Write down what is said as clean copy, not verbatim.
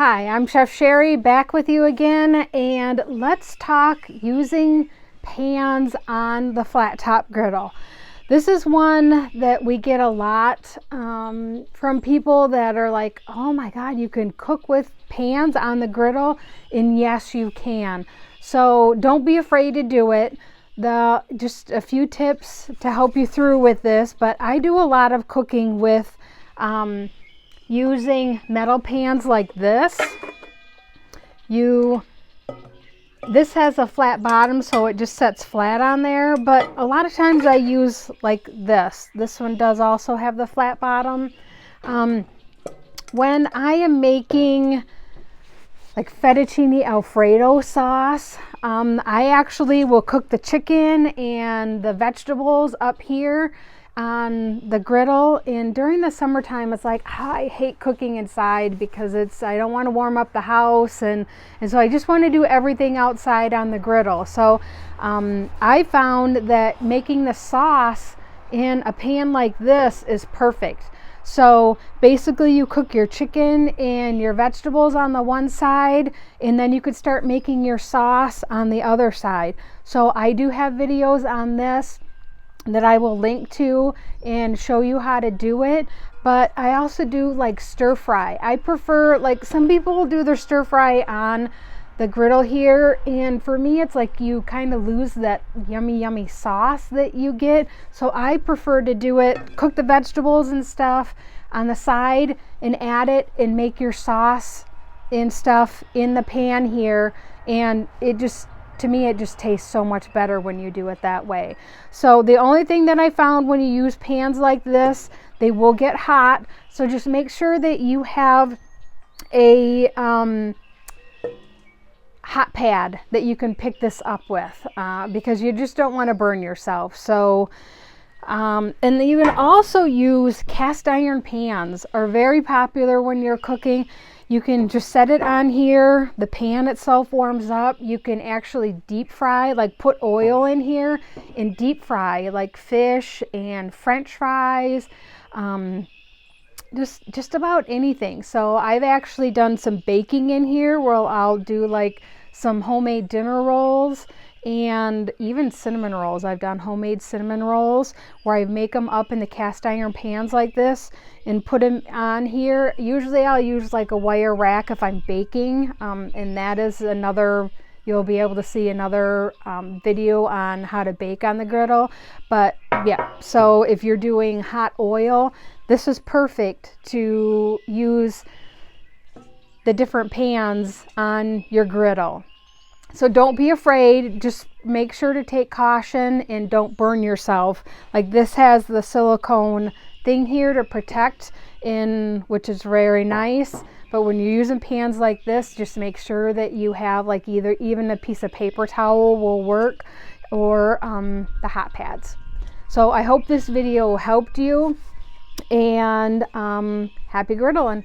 Hi, I'm Chef Sherry back with you again, and let's talk using pans on the flat top griddle. This is one that we get a lot from people that are like, oh my God, you can cook with pans on the griddle, and yes, you can. So don't be afraid to do it. Just a few tips to help you through with this, but I do a lot of cooking with using metal pans like this. This has a flat bottom, so it just sets flat on there, but a lot of times I use like this. This one does also have the flat bottom. When I am making like fettuccine Alfredo sauce, I actually will cook the chicken and the vegetables up here on the griddle. And during the summertime, it's like, I hate cooking inside because I don't want to warm up the house, and so I just want to do everything outside on the griddle. So I found that making the sauce in a pan like this is perfect. So basically you cook your chicken and your vegetables on the one side, and then you could start making your sauce on the other side. So I do have videos on this that I will link to and show you how to do it. But I also do like stir fry. I prefer, like some people will do their stir fry on the griddle here, and for me it's like you kind of lose that yummy sauce that you get. So I prefer to do it, cook the vegetables and stuff on the side and add it and make your sauce and stuff in the pan here, and to me it just tastes so much better when you do it that way. So the only thing that I found when you use pans like this, they will get hot, so just make sure that you have a hot pad that you can pick this up with, because you just don't want to burn yourself. So and you can also use cast iron pans, are very popular when you're cooking. You can just set it on here, the pan itself warms up. You can actually deep fry, like put oil in here and deep fry like fish and french fries, just about anything. So I've actually done some baking in here where I'll do like some homemade dinner rolls and even cinnamon rolls. I've done homemade cinnamon rolls where I make them up in the cast iron pans like this and put them on here. Usually I'll use like a wire rack if I'm baking, and that is you'll be able to see another video on how to bake on the griddle. But yeah, so if you're doing hot oil, this is perfect to use the different pans on your griddle. So don't be afraid, just make sure to take caution and don't burn yourself. Like this has the silicone thing here to protect, which is very nice. But when you're using pans like this, just make sure that you have like even a piece of paper towel will work, or the hot pads. So I hope this video helped you, and happy griddling.